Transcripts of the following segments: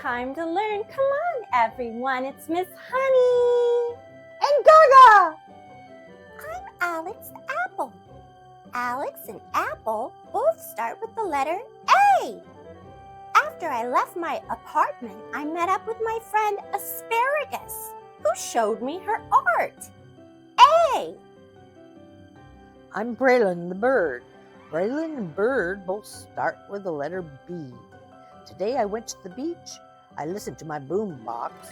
time to learn. Come on, everyone. It's Miss Honey. And Gaga. I'm Alex the Apple. Alex and Apple both start with the letter A. After I left my apartment, I met up with my friend Asparagus, who showed me her art. A. I'm Braylon the bird. Braylon and Bird both start with the letter B. Today I went to the beach. I listened to my boom box,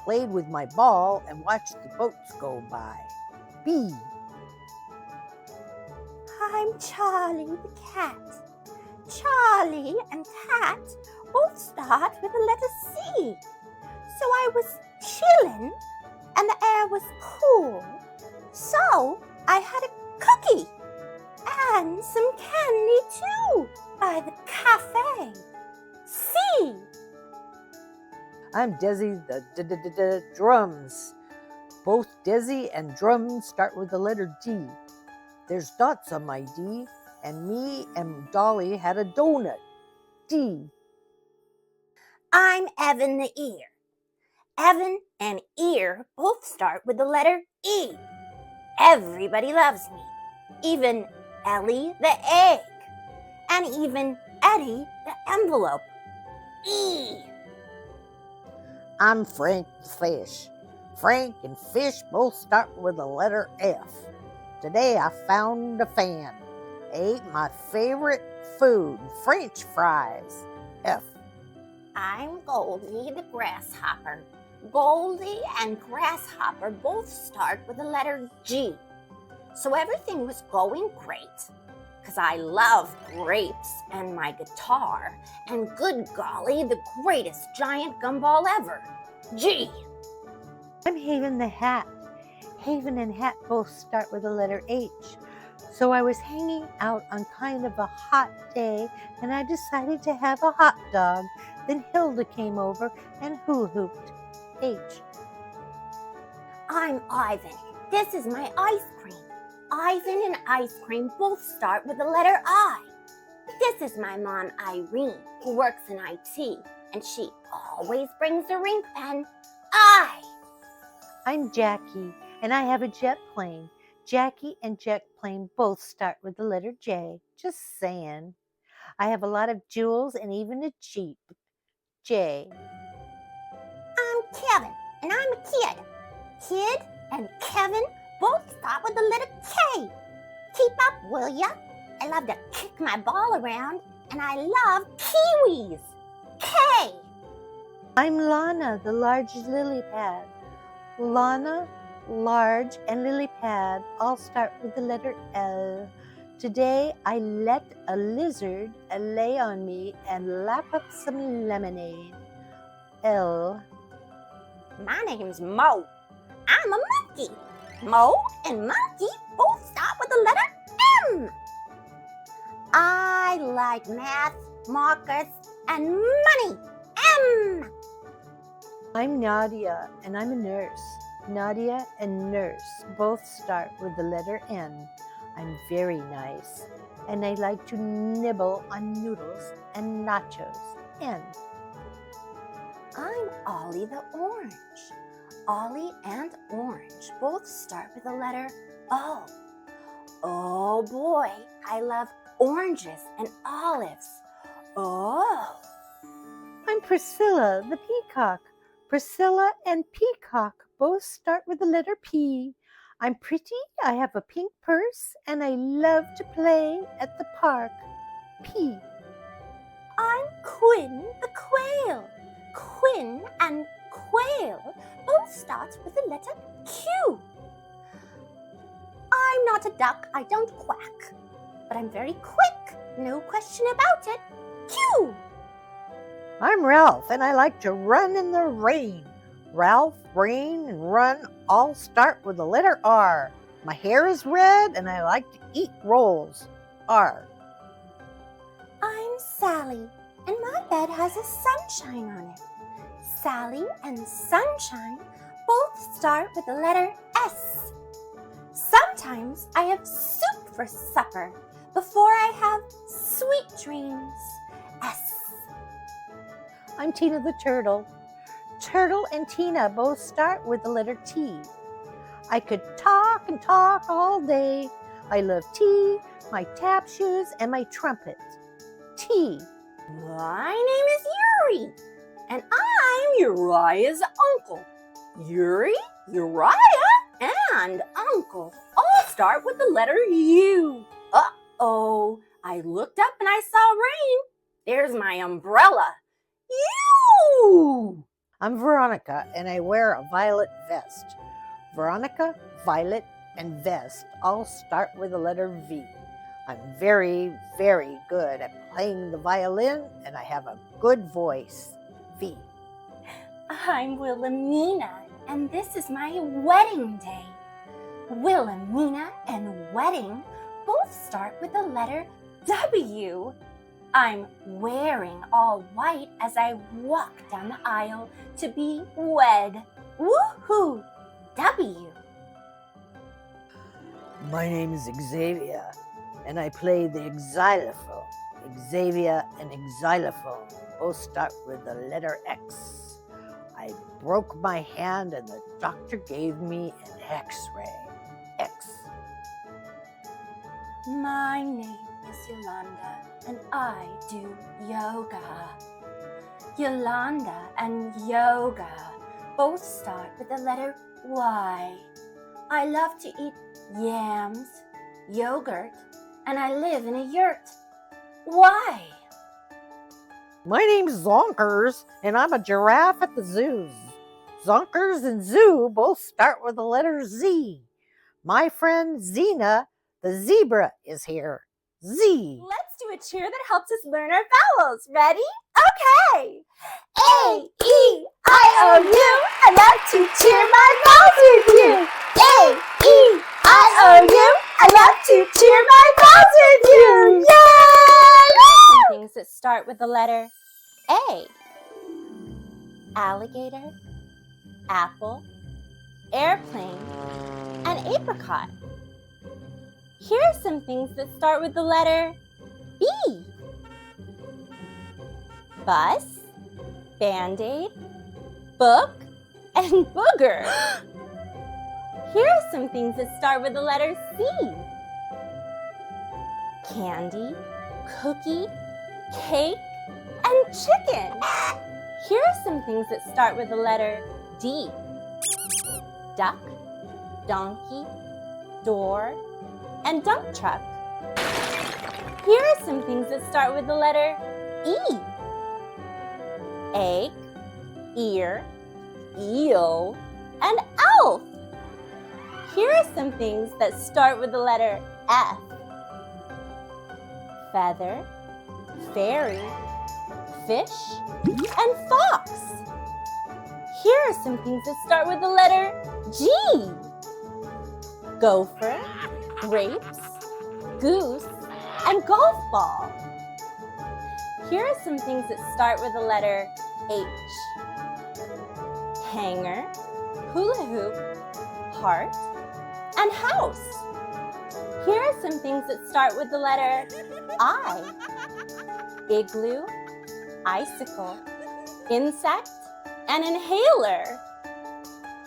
played with my ball, and watched the boats go by. B. I'm Charlie the cat. Charlie and cat both start with the letter C. So I was chilling and the air was cool. So I had a cookie and some candy too by the cafe. C. I'm Desi the drums. Both Desi and drums start with the letter D. There's dots on my D, and me and Dolly had a donut. D. I'm Evan the ear. Evan and ear both start with the letter E. Everybody loves me, even Ellie the egg, and even Eddie the envelope. E. I'm Frank the fish. Frank and fish both start with the letter F. Today I found a fan. Ate my favorite food, French fries. F. I'm Goldie the grasshopper. Goldie and grasshopper both start with the letter G. So everything was going great, because I love grapes and my guitar, and good golly, the greatest giant gumball ever. G. I'm Haven the hat. Haven and hat both start with the letter H. So I was hanging out on kind of a hot day, and I decided to have a hot dog. Then Hilda came over and hula-hooped. H. I'm Ivan. This is my ice cream. Ivan and ice cream both start with the letter I. This is my mom, Irene, who works in IT, and she always brings a ink pen. I. I'm Jackie, and I have a jet plane. Jackie and jet plane both start with the letter J. Just saying. I have a lot of jewels and even a Jeep. J. I'm Kevin, and I'm a kid. Kid and Kevin both start with the letter K. Keep up, will ya? I love to kick my ball around, and I love kiwis. K. I'm Lana, the large lily pad. Lana, large, and lily pad all start with the letter L. Today I let a lizard lay on me and lap up some lemonade. L. My name's Mo. I'm a monkey. Mo and monkey both start with the letter M. I like math, markers, and money. M. I'm Nadia, and I'm a nurse. Nadia and nurse both start with the letter N. I'm very nice, and I like to nibble on noodles and nachos. N. I'm Ollie the orange. Ollie and orange both start with the letter O. Oh boy, I love oranges and olives. Oh. I'm Priscilla, the peacock. Priscilla and peacock both start with the letter P. I'm pretty, I have a pink purse, and I love to play at the park. P. I'm Quinn the quail. Quinn and quail both start with the letter Q. I'm not a duck, I don't quack, but I'm very quick, no question about it. Q. I'm Ralph, and I like to run in the rain. Ralph, rain, and run all start with the letter R. My hair is red, and I like to eat rolls. R. I'm Sally, and my bed has a sunshine on it. Sally and sunshine both start with the letter S. Sometimes I have soup for supper before I have sweet dreams. S. I'm Tina the turtle. Turtle and Tina both start with the letter T. I could talk and talk all day. I love tea, my tap shoes, and my trumpet. T. My name is Yuri, and I'm Uriah's uncle. Yuri, Uriah, and uncle all start with the letter U. Uh-oh, I looked up and I saw rain. There's my umbrella. U! I'm Veronica, and I wear a violet vest. Veronica, violet, and vest all start with the letter V. I'm very, very good at playing the violin, and I have a good voice. V. I'm Wilhelmina, and this is my wedding day. Wilhelmina and wedding both start with the letter W. I'm wearing all white as I walk down the aisle to be wed. Woohoo! W. My name is Xavier, and I play the xylophone. Xavier and xylophone both start with the letter X. I broke my hand, and the doctor gave me an X-ray. X. My name is Yolanda, and I do yoga. Yolanda and yoga both start with the letter Y. I love to eat yams, yogurt, and I live in a yurt. Why? My name's Zonkers, and I'm a giraffe at the zoo. Zonkers and zoo both start with the letter Z. My friend Zena, the zebra, is here. Z. Let's do a cheer that helps us learn our vowels. Ready? Okay. A-E-I-O-U. I love to cheer my vowels with you. A-E-I-O-U. I love to cheer my vowels with you. Yay! Some things that start with the letter A. Alligator, apple, airplane, and apricot. Here are some things that start with the letter B. Bus, Band-Aid, book, and booger. Here are some things that start with the letter C. Candy, cookie, cake, and chicken. Here are some things that start with the letter D. Duck, donkey, door, and dump truck. Here are some things that start with the letter E. Egg, ear, eel, and elf. Here are some things that start with the letter F. Feather, fairy, fish, and fox. Here are some things that start with the letter G. Gopher, grapes, goose, and golf ball. Here are some things that start with the letter H. Hanger, hula hoop, heart, and house. Here are some things that start with the letter I. Igloo, icicle, insect, and inhaler.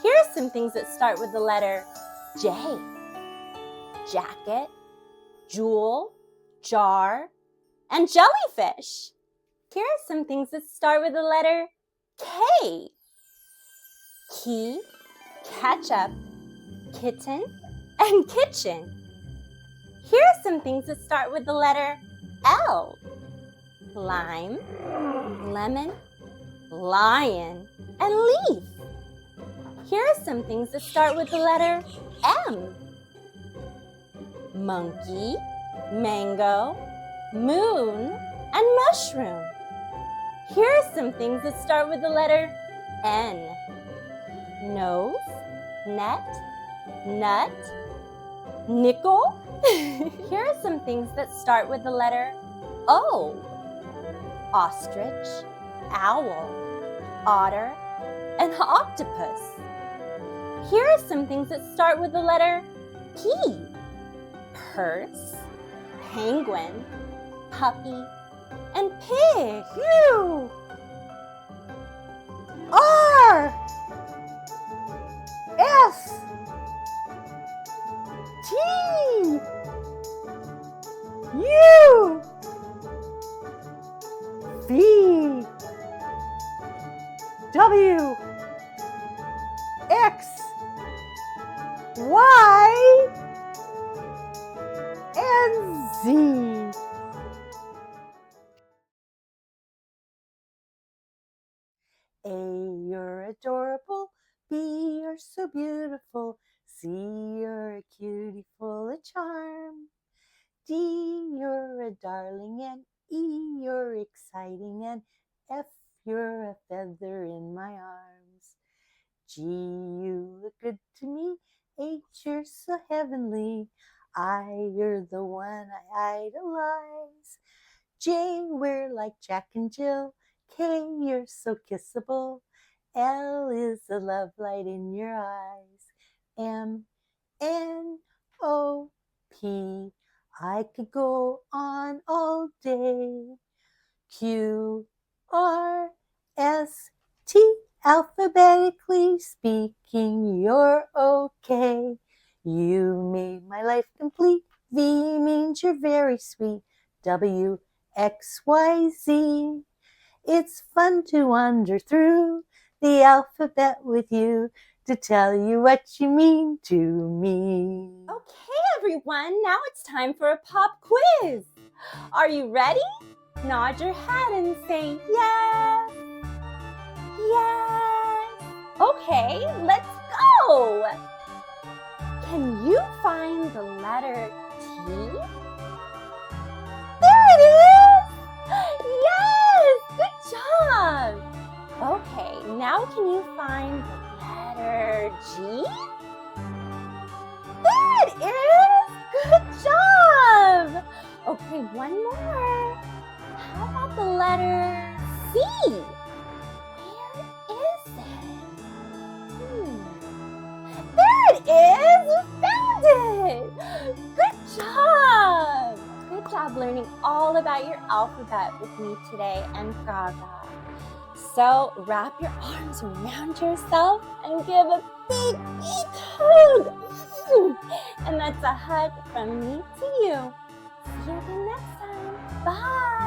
Here are some things that start with the letter J. Jacket, jewel, jar, and jellyfish. Here are some things that start with the letter K. Key, ketchup, kitten, and kitchen. Here are some things that start with the letter L. Lime, lemon, lion, and leaf. Here are some things that start with the letter M. Monkey, mango, moon, and mushroom. Here are some things that start with the letter N. Nose, net, nut, nickel. Here are some things that start with the letter O. Ostrich, owl, otter, and octopus. Here are some things that start with the letter P. Purse, penguin, puppy, and pig. Phew! S, T, U, V, W, X, Y, and Z. A, you're adorable. B, you're so beautiful. C, you're a cutie full of charm. D, you're a darling. And E, you're exciting. And F, you're a feather in my arms. G, you look good to me. H, you're so heavenly. I, you're the one I idolize. J, we're like Jack and Jill. K, you're so kissable. L is the love light in your eyes. M, N, O, P, I could go on all day. Q, R, S, T, alphabetically speaking, you're okay. You made my life complete. V means you're very sweet. W, X, Y, Z. It's fun to wander through the alphabet with you to tell you what you mean to me. Okay, everyone, now it's time for a pop quiz. Are you ready? Nod your head and say yes. Yes. Okay, let's go. Can you find the letter T? There it is! Yes! Good job! Okay, now can you find the letter G? There it is! Good job! Okay, one more. How about the letter C? Where is it? There it is! We found it! Good job! Good job learning all about your alphabet with me today and Gaga. So wrap your arms around yourself and give a big, big hug. And that's a hug from me to you. See you again next time. Bye.